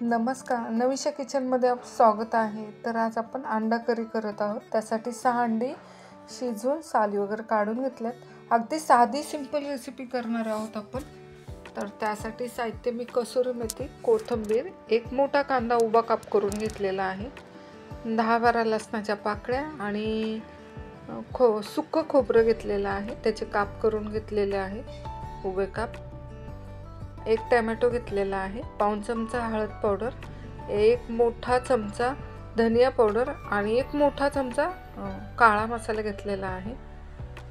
नमस्कार, नवीशा किचनमध्ये आपलं स्वागत आहे. तर आज आपण अंडा करी करत आहोत. त्यासाठी 6 अंडी शिजवून साली वगैरे काढून घेतल्यात. अगदी साधी सिंपल रेसिपी करणार आहोत आपण. तर त्यासाठी साहित्य मी कसुरी मेथी, कोथिंबीर, एक मोठा कांदा उभा काप करून घेतलेला आहे, 10-12 लसणाच्या पाकळ्या आणि सुकं खोबरं घेतलेलं आहे, त्याचे काप करून घेतलेले आहे उभे काप. एक टोमॅटो घेतलेला आहे, पाऊण चमचा हळद पावडर, एक मोठा चमचा धनिया पावडर आणि एक मोठा चमचा काळा मसाला घेतलेला आहे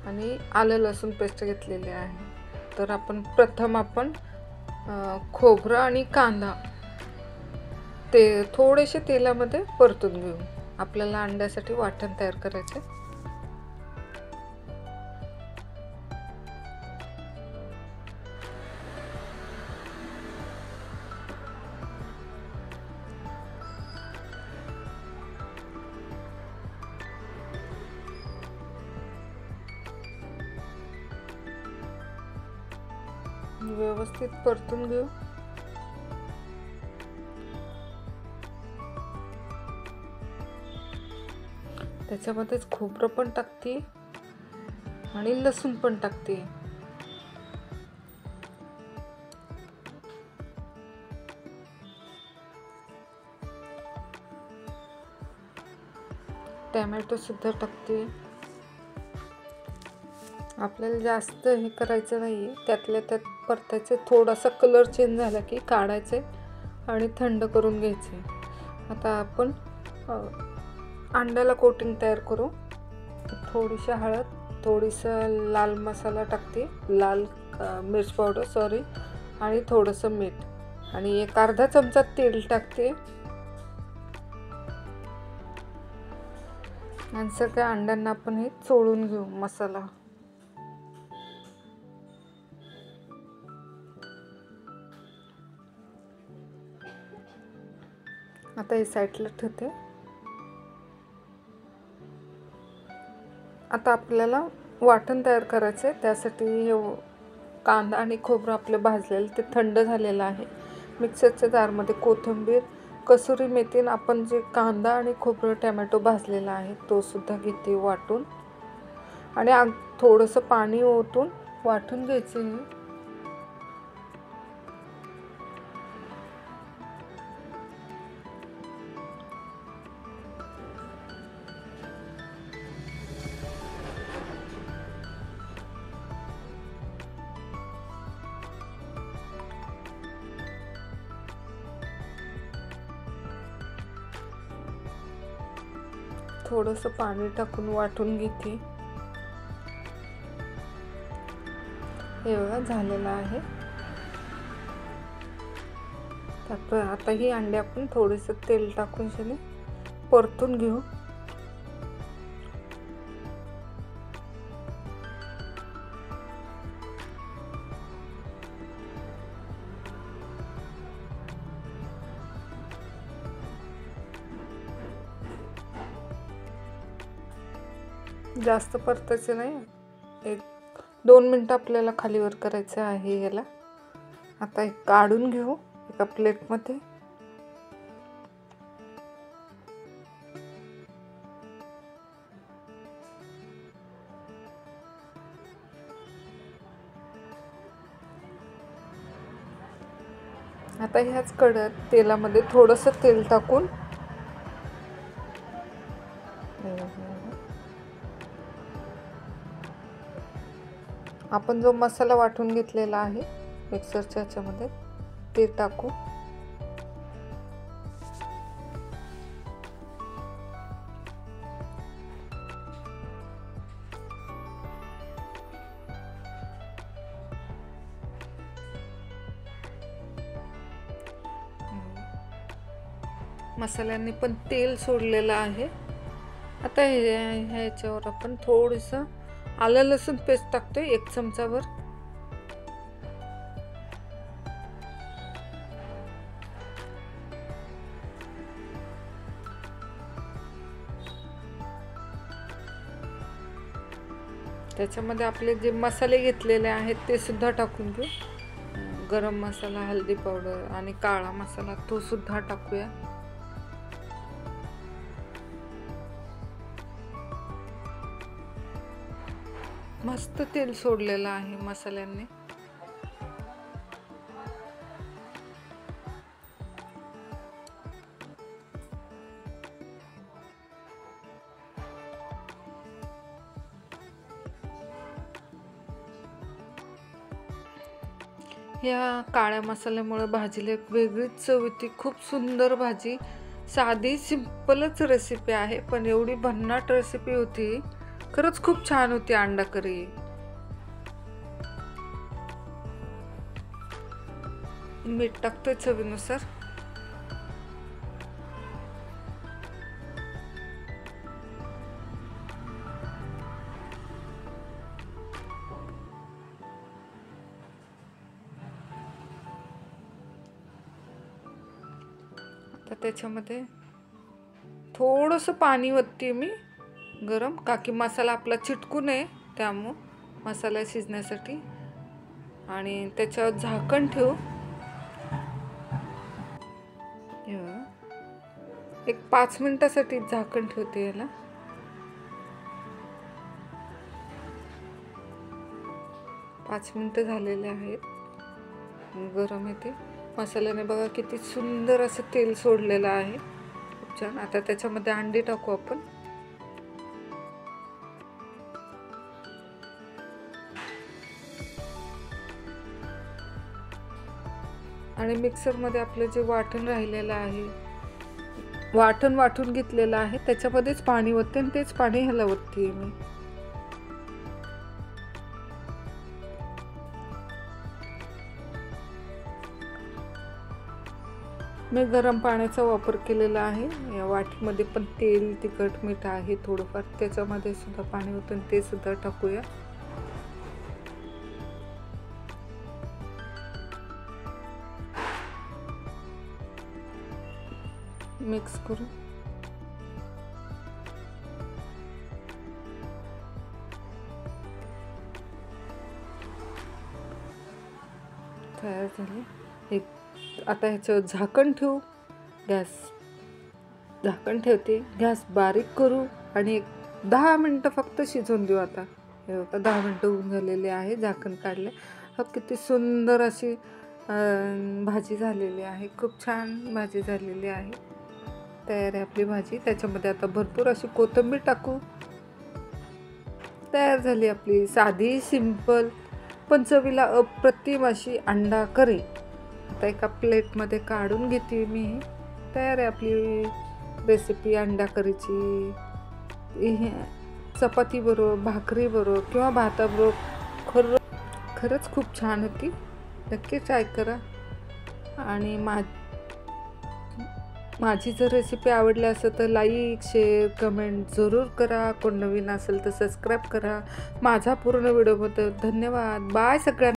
आणि आलं लसूण पेस्ट घेतलेली आहे. तर प्रथम खोबरं आणि कांदा ते थोडेसे तेलामध्ये परतून घेऊ. आपल्याला अंड्यासाठी वाटण तयार करायचे. व्यवस्थित परतून घेऊ. त्याच्यामध्येच खोबरं पण टाकते आणि लसूण पण टाकते. टोमॅटो सुद्धा टाकते. आपल्याला जास्त हे करायचं नाही, त्यातल्या त्यात परतायचे. थोडासा कलर चेंज झाला की काढायचे आणि थंड करून घ्यायचे. आता आपण अंड्याला कोटिंग तयार करू. थोडीशी हळद, थोडीसा लाल मसाला टाकते, लाल मिर्च पावडर आणि थोडंसं मीठ आणि एक अर्धा चमचा तेल टाकते आणि सगळ्या अंड्यांना आपण हे चोळून घेऊ मसाला. आता हे साईडला ठेवते. आता आपल्याला वाटण तयार करायचे. त्यासाठी हे कांदा आणि खोबरं आपलं भाजलेलं ते थंड झालेलं आहे. मिक्सरच्या जारमध्ये कोथिंबीर, कसुरी मेथी, आपण जे कांदा आणि खोबरं टोमॅटो भाजलेला आहे तो सुद्धा घेते वाटून आणि थोडंसं पाणी ओतून वाटून घ्यायचं. थोडंसं पाणी टाकून वाटून घेते. हे बघा झालेलं आहे. आता ही अंडे आपण थोडंसं तेल टाकून परतून घेऊ. जास्त परतायचं नाही, 1-2 मिनटं आपल्याला खालीवर करायचं आहे याला. आता हे काढून घेऊ एका प्लेटमध्ये. आता ह्याच कढईत तेलामध्ये थोडंसं तेल टाकून आपण जो मसाला वाटून घेतलेला आहे मिक्सरच्या ह्याच्यामध्ये ते टाकू. मसाल्याने पण तेल सोडलेलं आहे. आता ह्याच्यावर आपण थोडंसं आलं लसूण पेस्ट टाकतोय, 1 चमचाभर. त्याच्यामध्ये आपले जे मसाले घेतलेले आहेत ते सुद्धा टाकून घेऊ. गरम मसाला, हळदी पावडर आणि काळा मसाला तो सुद्धा टाकूया. मस्त तेल सोडलेलं आहे मसाल्यांनी. या काळ्या मसाल्यामुळे भाजीला एक वेगळीच चव येते. खूप सुंदर भाजी. साधी सिंपलच रेसिपी आहे, पण एवढी भन्नाट रेसिपी होती. खरंच खूप छान होती अंडा करी. मीठ टाकतोय चवीनुसार. आता त्याच्यामध्ये थोडंसं पाणी ओतते मी गरम, का की मसाला आपला चिटकू नये, त्यामुळं मसाला शिजण्यासाठी. आणि त्याच्यावर झाकण ठेवू. एक 5 मिनिटासाठी झाकण ठेवते याला. 5 मिनिटं झालेले आहेत. गरम येते. मसाल्याने बघा किती सुंदर असं तेल सोडलेलं आहे. खूप छान. आता त्याच्यामध्ये अंडी टाकू आपण. आणि मिक्सरमध्ये आपलं जे वाटण राहिलेलं आहे, वाटण वाटून घेतलेलं आहे, त्याच्यामध्येच पाणी ओतते आणि तेच पाणी ह्याला ओतते मी. मी गरम पाण्याचा वापर केलेला आहे. या वाटीमध्ये पण तेल, तिखट, मीठ आहे थोडंफार. त्याच्यामध्ये सुद्धा पाणी ओतून ते सुद्धा टाकूया. मिक्स करू. तयार झाली. आता ह्याच्यावर झाकण ठेवू. झाकण ठेवते. गॅस बारीक करू आणि 10 मिनटं फक्त शिजवून देऊ. आता हे बघा 10 मिनटं होऊन झालेले आहे. झाकण काढले. किती सुंदर अशी भाजी झालेली आहे. खूप छान भाजी झालेली आहे. तयार आहे आपली भाजी. त्याच्यामध्ये आता भरपूर अशी कोथिंबीर टाकू. तयार झाली आपली साधी, सिंपल पण चवीला अप्रतिम अशी अंडा करी. आता एका प्लेटमध्ये काढून घेते मी. तयार आहे आपली रेसिपी अंडा करीची. चपाती बरोबर, भाकरी बरोबर किंवा भाताबरोबर खरंच खूप छान होती. नक्की ट्राय करा. आणि माझी जर रेसिपी आवडली असेल तर लाईक, शेअर, कमेंट जरूर करा. कोण नवीन असेल तर सबस्क्राईब करा. माझा पूर्ण व्हिडिओबद्दल धन्यवाद. बाय सगळ्यांना.